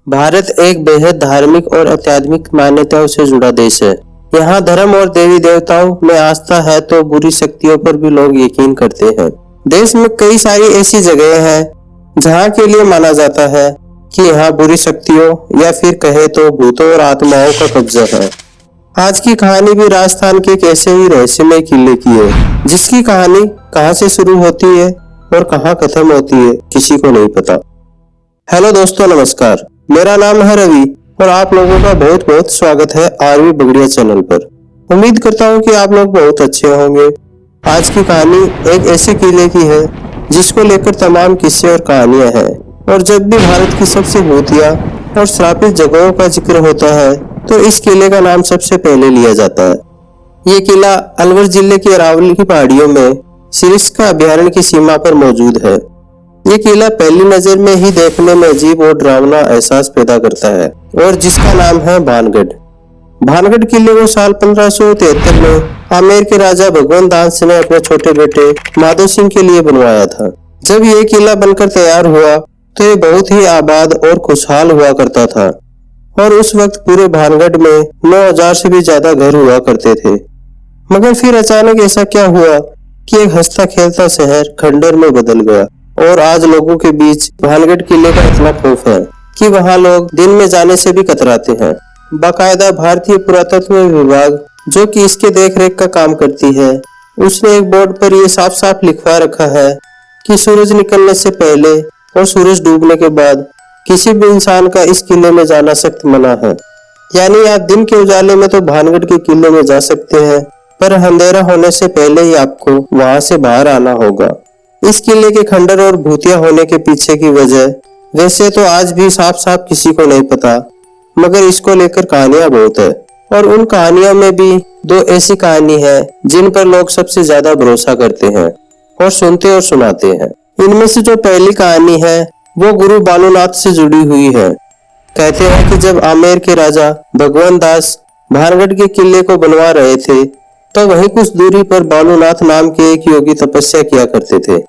भारत एक बेहद धार्मिक और आध्यात्मिक मान्यताओं से जुड़ा देश है। यहाँ धर्म और देवी देवताओं में आस्था है तो बुरी शक्तियों पर भी लोग यकीन करते हैं। देश में कई सारी ऐसी जगह हैं जहाँ के लिए माना जाता है कि यहाँ बुरी शक्तियों या फिर कहे तो भूतों और आत्माओं का कब्जा है। आज की कहानी भी राजस्थान के एक ऐसे ही रहस्यमय किले की है जिसकी कहानी कहाँ से शुरू होती है और कहाँ खत्म होती है किसी को नहीं पता। हेलो दोस्तों, नमस्कार। मेरा नाम है रवि और आप लोगों का बहुत बहुत स्वागत है आरवी बगड़िया चैनल पर। उम्मीद करता हूँ कि आप लोग बहुत अच्छे होंगे। आज की कहानी एक ऐसे किले की है जिसको लेकर तमाम किस्से और कहानियां हैं, और जब भी भारत की सबसे भूतिया और श्रापित जगहों का जिक्र होता है तो इस किले का नाम सबसे पहले लिया जाता है। ये किला अलवर जिले के अरावली की पहाड़ियों में सिरिस्का अभयारण्य की सीमा पर मौजूद है। ये किला पहली नजर में ही देखने में अजीब और डरावना एहसास पैदा करता है और जिसका नाम है भानगढ़। भानगढ़ किले को साल 1573 में आमेर के राजा भगवंत दास ने अपने छोटे बेटे माधो सिंह के लिए बनवाया था। जब ये किला बनकर तैयार हुआ तो ये बहुत ही आबाद और खुशहाल हुआ करता था और उस वक्त पूरे भानगढ़ में 9000 से भी ज्यादा घर हुआ करते थे। मगर फिर अचानक ऐसा क्या हुआ कि एक हंसता खेलता शहर खंडर में बदल गया और आज लोगों के बीच भानगढ़ किले का इतना खौफ है कि वहां लोग दिन में जाने से भी कतराते हैं। बाकायदा भारतीय पुरातत्व विभाग, जो कि इसके देखरेख का काम करती है, उसने एक बोर्ड पर यह साफ साफ लिखवा रखा है कि सूरज निकलने से पहले और सूरज डूबने के बाद किसी भी इंसान का इस किले में जाना सख्त मना है। यानी आप दिन के उजाले में तो भानगढ़ के किले में जा सकते हैं, पर अंधेरा होने से पहले ही आपको वहां से बाहर आना होगा। इस किले के खंडर और भूतिया होने के पीछे की वजह वैसे तो आज भी साफ साफ किसी को नहीं पता, मगर इसको लेकर कहानियां बहुत है और उन कहानियों में भी दो ऐसी कहानी है जिन पर लोग सबसे ज्यादा भरोसा करते हैं और सुनते और सुनाते हैं। इनमें से जो पहली कहानी है वो गुरु बालूनाथ से जुड़ी हुई है। कहते हैं कि जब आमेर के राजा भगवंत दास भानगढ़ के किले को बनवा रहे थे तो वहीं कुछ दूरी पर बालूनाथ नाम के एक योगी तपस्या किया करते थे।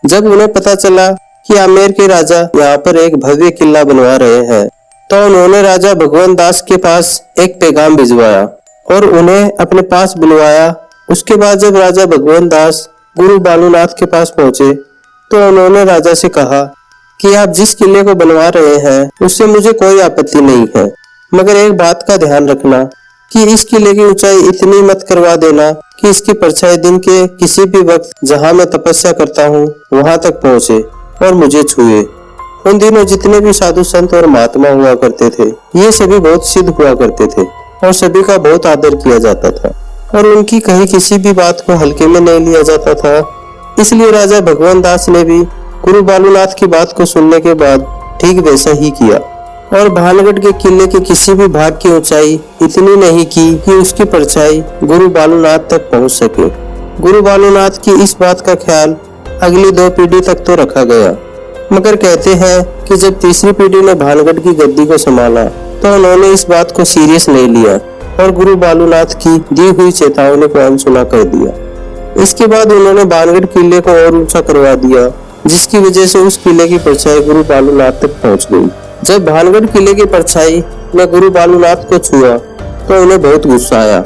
जब उन्हें पता चला कि आमेर के राजा यहाँ पर एक भव्य किला बनवा रहे हैं तो उन्होंने राजा भगवंत दास के पास एक पैगाम भिजवाया और उन्हें अपने पास बुलवाया। उसके बाद जब राजा भगवंत दास गुरु बालूनाथ के पास पहुंचे तो उन्होंने राजा से कहा कि आप जिस किले को बनवा रहे हैं उससे मुझे कोई आपत्ति नहीं है, मगर एक बात का ध्यान रखना कि इस किले की ऊंचाई इतनी मत करवा देना कि इसकी परछाई दिन के किसी भी वक्त जहां मैं तपस्या करता हूं वहां तक पहुंचे और मुझे छुए। उन दिनों जितने भी साधु संत और महात्मा हुआ करते थे ये सभी बहुत सिद्ध हुआ करते थे और सभी का बहुत आदर किया जाता था और उनकी कहीं किसी भी बात को हल्के में नहीं लिया जाता था। इसलिए राजा भगवंत दास ने भी गुरु बालूनाथ की बात को सुनने के बाद ठीक वैसा ही किया और भानगढ़ के किले के किसी भी भाग की ऊंचाई इतनी नहीं की कि उसकी परछाई गुरु बालूनाथ तक पहुंच सके। गुरु बालूनाथ की इस बात का ख्याल अगली 2 पीढ़ी तक तो रखा गया, मगर कहते हैं कि जब तीसरी पीढ़ी ने भानगढ़ की गद्दी को संभाला तो उन्होंने इस बात को सीरियस नहीं लिया और गुरु बालूनाथ की दी हुई चेतावनी को अनसुना कर दिया। इसके बाद उन्होंने भानगढ़ किले को और ऊंचा करवा दिया, जिसकी वजह से उस किले की परछाई गुरु बालूनाथ तक पहुंच गई। जब भानगढ़ किले की परछाई ने गुरु बालूनाथ को छुआ तो उन्हें बहुत गुस्सा आया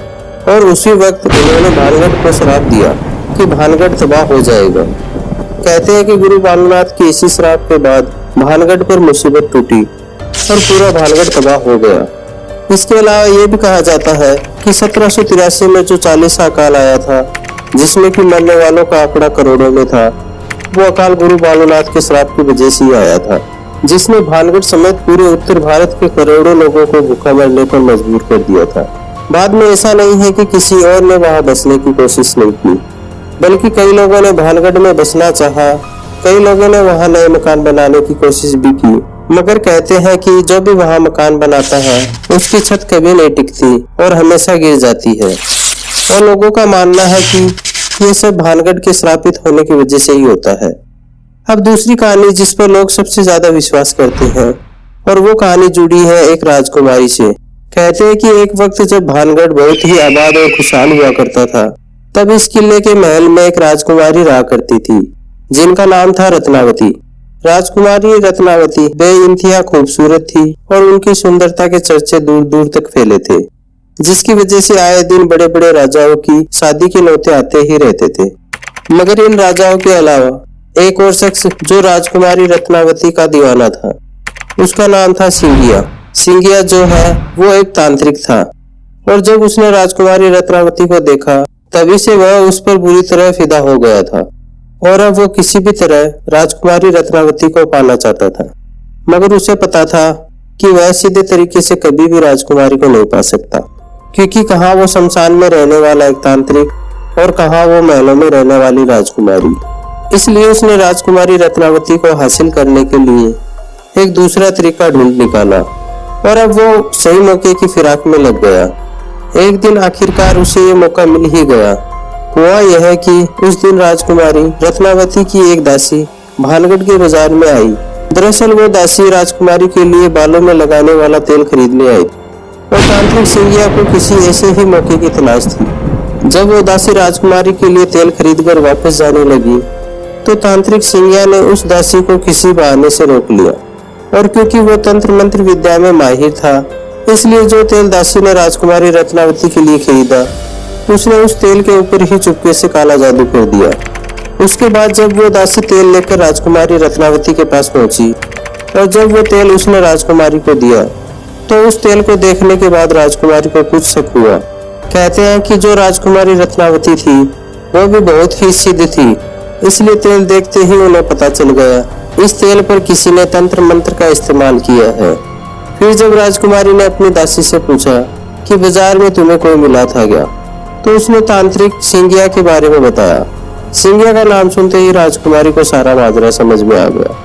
और उसी वक्त उन्होंने भानगढ़ को श्राप दिया कि भानगढ़ तबाह हो जाएगा। कहते हैं कि गुरु बालूनाथ के इसी श्राप के बाद भानगढ़ पर मुसीबत टूटी और पूरा भानगढ़ तबाह हो गया। इसके अलावा ये भी कहा जाता है कि 1783 में जो 40 अकाल आया था जिसमें कि मरने वालों का आंकड़ा करोड़ों में था, वो अकाल गुरु बालूनाथ के श्राप की वजह से ही आया था, जिसने भानगढ़ समेत पूरे उत्तर भारत के करोड़ों लोगों को भूखा मरने पर मजबूर कर दिया था। बाद में ऐसा नहीं है कि किसी और ने वहां बसने की कोशिश नहीं की, बल्कि कई लोगों ने भानगढ़ में बसना चाहा, कई लोगों ने वहां नए मकान बनाने की कोशिश भी की, मगर कहते हैं कि जो भी वहां मकान बनाता है उसकी छत कभी नहीं टिकती और हमेशा गिर जाती है और लोगों का मानना है कि ये सब भानगढ़ के श्रापित होने की वजह से ही होता है। अब दूसरी कहानी जिस पर लोग सबसे ज्यादा विश्वास करते हैं और वो कहानी जुड़ी है एक राजकुमारी से। कहते हैं कि एक वक्त जब भानगढ़ बहुत ही आबाद और खुशहाल हुआ करता था तब इस किले के महल में एक राजकुमारी रहा करती थी जिनका नाम था रत्नावती। राजकुमारी रत्नावती बेइंतहा खूबसूरत थी और उनकी सुंदरता के चर्चे दूर दूर तक फैले थे, जिसकी वजह से आए दिन बड़े बड़े राजाओं की शादी के न्योते आते ही रहते थे। मगर इन राजाओं के अलावा एक और शख्स जो राजकुमारी रत्नावती का दीवाना था, उसका नाम था सिंगिया। सिंगिया जो है वो एक तांत्रिक था और जब उसने राजकुमारी रत्नावती को देखा तभी से वह उस पर बुरी तरह फिदा हो गया था और अब वो किसी भी तरह राजकुमारी रत्नावती को पाना चाहता था। मगर उसे पता था कि वह सीधे तरीके से कभी भी राजकुमारी को नहीं पा सकता, क्योंकि कहाँ वो शमशान में रहने वाला एक तांत्रिक और कहाँ वो महलों में रहने वाली राजकुमारी। इसलिए उसने राजकुमारी रत्नावती को हासिल करने के लिए एक दूसरा तरीका ढूंढ निकाला और अब वो सही मौके की फिराक में लग गया। एक दिन आखिरकार उसे ये मौका मिल ही गया। हुआ यह कि उस दिन राजकुमारी रत्नावती की एक दासी भानगढ़ के बाजार में आई। दरअसल वो दासी राजकुमारी के लिए बालों में लगाने वाला तेल खरीदने आई और तांत्रिक सिंगिया को किसी ऐसे ही मौके की तलाश थी। जब वो दासी राजकुमारी के लिए तेल खरीदकर वापस जाने लगी तो तांत्रिक सिंगिया ने उस दासी को किसी बहाने से रोक लिया और क्योंकि वो तंत्र मंत्र विद्या में माहिर था, इसलिए जो तेल दासी ने राजकुमारी रत्नावती के लिए खरीदा उसने उस तेल के ऊपर ही चुपके से काला जादू कर दिया। उसके बाद जब वो दासी तेल लेकर राजकुमारी रत्नावती के पास पहुंची और जब वो तेल उसने राजकुमारी को दिया तो उस तेल को देखने के बाद राजकुमारी को कुछ शक हुआ। कहते हैं कि जो राजकुमारी रत्नावती थी वो भी बहुत ही सिद्ध थी, इसलिए तेल देखते ही उन्हें पता चल गया इस तेल पर किसी ने तंत्र मंत्र का इस्तेमाल किया है। फिर जब राजकुमारी ने अपनी दासी से पूछा कि बाजार में तुम्हें कोई मिला था क्या, तो उसने तांत्रिक सिंगिया के बारे में बताया। सिंगिया का नाम सुनते ही राजकुमारी को सारा माजरा समझ में आ गया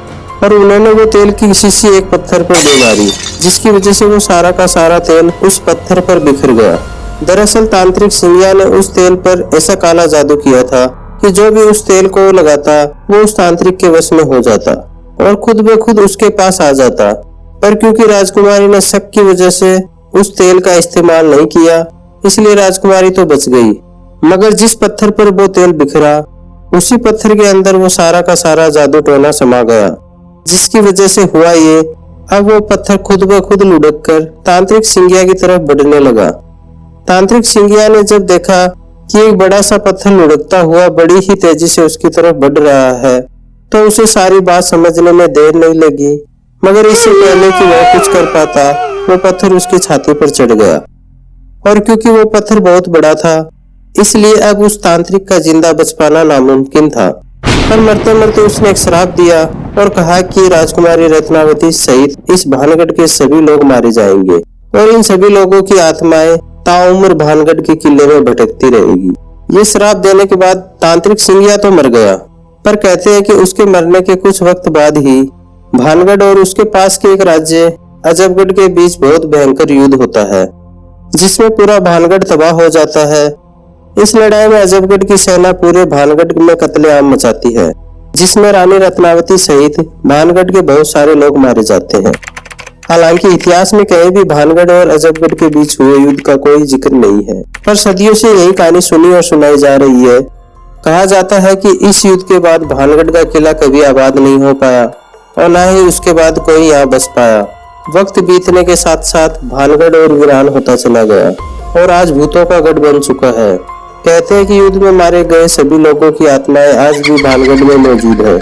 और उन्होंने वो तेल की शीशी एक पत्थर पर दे मारी, जिसकी वजह से वो सारा का सारा तेल उस पत्थर पर बिखर गया। दरअसल तांत्रिक सिंगिया ने उस तेल पर ऐसा काला जादू किया था कि जो भी उस तेल को लगाता वो उस तांत्रिक के वश में हो जाता और खुद ब खुद उसके पास आ जाता। पर क्योंकि राजकुमारी ने शक की वजह से उस तेल का इस्तेमाल नहीं किया, इसलिए राजकुमारी तो बच गई। मगर जिस पत्थर पर वो तेल बिखरा उसी पत्थर के अंदर वो सारा का सारा जादू टोना समा गया, जिसकी वजह से हुआ ये, अब वो पत्थर खुद ब खुद लुढ़क कर तांत्रिक सिंगिया की तरफ बढ़ने लगा। तांत्रिक सिंगिया ने जब देखा कि एक बड़ा सा पत्थर लुढ़कता हुआ बड़ी ही तेजी से उसकी तरफ बढ़ रहा है तो उसे सारी बात समझने में देर नहीं लगी। मगर इससे पहले कि वह कुछ कर पाता वो पत्थर उसकी छाती पर चढ़ गया और क्योंकि वो पत्थर बहुत बड़ा था इसलिए अब उस तांत्रिक का जिंदा बच पाना नामुमकिन था। पर मरते मरते उसने एक श्राप दिया और कहा कि राजकुमारी रत्नावती सहित इस भानगढ़ के सभी लोग मारे जाएंगे और इन सभी लोगों की आत्माएं ताउम्र भानगढ़ के किले में भटकती रहेगी। ये श्राप देने के बाद तांत्रिक सिंगिया तो मर गया, पर कहते हैं कि उसके मरने के कुछ वक्त बाद ही भानगढ़ और उसके पास के एक राज्य अजबगढ़ के बीच बहुत भयंकर युद्ध होता है, जिसमें पूरा भानगढ़ तबाह हो जाता है। इस लड़ाई में अजबगढ़ की सेना पूरे भानगढ़ में कत्लेआम मचाती है, जिसमें रानी रत्नावती सहित भानगढ़ के बहुत सारे लोग मारे जाते हैं। हालांकि इतिहास में कहीं भी भानगढ़ और अजबगढ़ के बीच हुए युद्ध का कोई जिक्र नहीं है, पर सदियों से यही कहानी सुनी और सुनाई जा रही है। कहा जाता है कि इस युद्ध के बाद भानगढ़ का किला कभी आबाद नहीं हो पाया और न ही उसके बाद कोई यहाँ बस पाया। वक्त बीतने के साथ साथ भानगढ़ और वीरान होता चला गया और आज भूतों का गढ़ बन चुका है। कहते हैं कि युद्ध में मारे गए सभी लोगों की आत्माएं आज भी भानगढ़ में मौजूद है।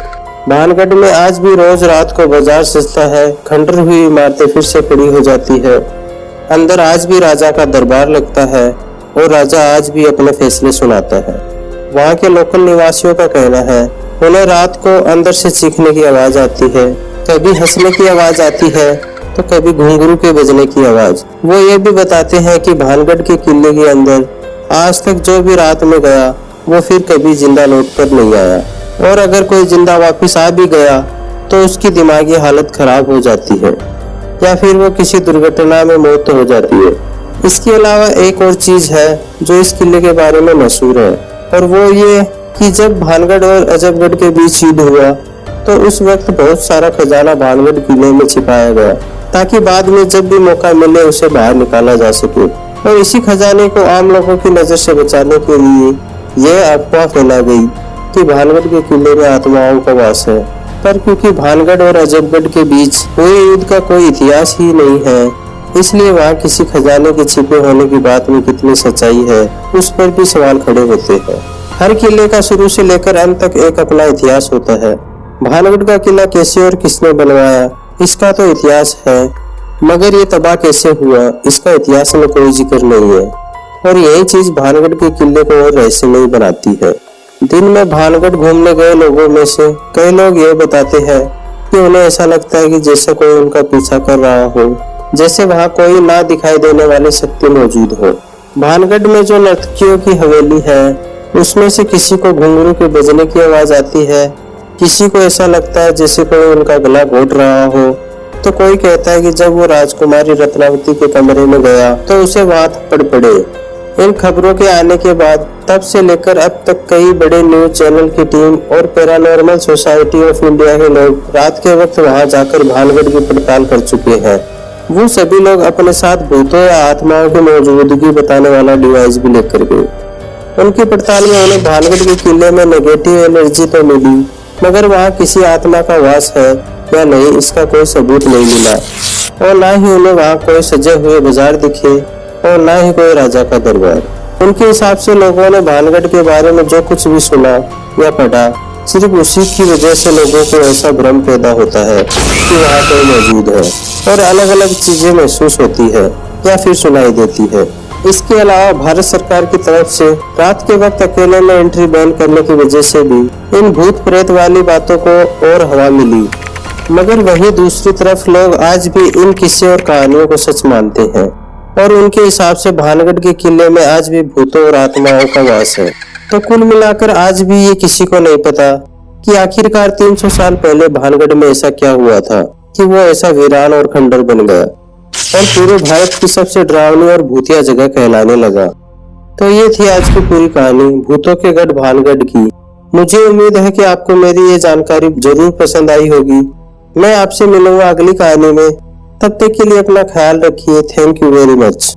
भानगढ़ में आज भी रोज रात को बाजार सजता है, खंडर हुई इमारतें फिर से खड़ी हो जाती है, अंदर आज भी राजा का दरबार लगता है और राजा आज भी अपने फैसले सुनाता है। वहाँ के लोकल निवासियों का कहना है उन्हें रात को अंदर से चीखने की आवाज आती है, कभी हंसने की आवाज आती है तो कभी घुंघरू के बजने की आवाज। वो ये भी बताते हैं कि भानगढ़ के किले के अंदर आज तक जो भी रात में गया वो फिर कभी जिंदा लौट कर नहीं आया और अगर कोई जिंदा वापस आ भी गया तो उसकी दिमागी हालत खराब हो जाती है या फिर वो किसी दुर्घटना में मौत हो जाती है। इसके अलावा एक और चीज है जो इस किले के बारे में मशहूर है और वो ये कि जब भानगढ़ और अजबगढ़ के बीच युद्ध हुआ तो उस वक्त बहुत सारा खजाना भानगढ़ किले में छिपाया गया ताकि बाद में जब भी मौका मिले उसे बाहर निकाला जा सके। और इसी खजाने को आम लोगों की नजर से बचाने के लिए यह अफवाह फैला गई कि भानगढ़ के किले में आत्माओं का वास है, पर क्योंकि भानगढ़ और अजबगढ़ के बीच हुए युद्ध का कोई इतिहास ही नहीं है, इसलिए वहाँ किसी खजाने के छिपे होने की बात में कितनी सच्चाई है, उस पर भी सवाल खड़े होते हैं। हर किले का शुरू से लेकर अंत तक एक अपना इतिहास होता है। भानगढ़ का किला कैसे और किसने बनवाया, इसका तो इतिहास है, मगर ये तबाह कैसे हुआ, इसका इतिहास में कोई जिक्र नहीं है। और यही चीज भानगढ़ के किले को और रहस्यमयी बनाती है। दिन में भानगढ़ घूमने गए लोगों में से कई लोग ये बताते हैं कि उन्हें ऐसा लगता है कि जैसे कोई उनका पीछा कर रहा हो, जैसे वहाँ कोई ना दिखाई देने वाली शक्ति मौजूद हो। भानगढ़ में जो नर्तकियों की हवेली है, उसमें से किसी को घुंघरू के बजने की आवाज आती है, किसी को ऐसा लगता है जैसे कोई उनका गला घोट रहा हो, तो कोई कहता है कि जब वो राजकुमारी रत्नावती के कमरे में गया तो उसे वहाँ थप्पड़ पड़े। इन खबरों के आने के बाद तब से लेकर अब तक कई बड़े न्यूज चैनल की टीम और पैरानॉर्मल सोसाइटी ऑफ इंडिया के लोग रात के वक्त वहां जाकर भानगढ़ की पड़ताल कर चुके हैं। वो सभी लोग अपने साथ भूतों या आत्माओं की मौजूदगी बताने वाला डिवाइस भी लेकर गए। उनकी पड़ताल में उन्हें भानगढ़ के किले में नेगेटिव एनर्जी तो मिली, मगर वहाँ किसी आत्मा का वास है या नहीं इसका कोई सबूत नहीं मिला। और न ही उन्हें वहाँ कोई सजे हुए बाजार दिखे और न ही कोई राजा का दरबार। उनके हिसाब से लोगों ने भानगढ़ के बारे में जो कुछ भी सुना या पढ़ा, सिर्फ उसी की वजह से लोगों को ऐसा भ्रम पैदा होता है कि वहाँ कोई मौजूद है और अलग अलग चीजें महसूस होती है या फिर सुनाई देती है। इसके अलावा भारत सरकार की तरफ से रात के वक्त अकेले में एंट्री बैन करने की वजह से भी इन भूत प्रेत वाली बातों को और हवा मिली। मगर वहीं दूसरी तरफ लोग आज भी इन किस्से और कहानियों को सच मानते हैं और उनके हिसाब से भानगढ़ के किले में आज भी भूतों और आत्माओं का वास है। तो कुल मिलाकर आज भी ये किसी को नहीं पता कि आखिरकार 300 साल पहले भानगढ़ में ऐसा क्या हुआ था कि वो ऐसा वीरान और खंडर बन गया और पूरे भारत की सबसे डरावनी और भूतिया जगह कहलाने लगा। तो ये थी आज की पूरी कहानी भूतों के गढ़ भानगढ़ की। मुझे उम्मीद है कि आपको मेरी ये जानकारी जरूर पसंद आई होगी। मैं आपसे मिलूंगा अगली कहानी में, तब तक के लिए अपना ख्याल रखिए। Thank you very much.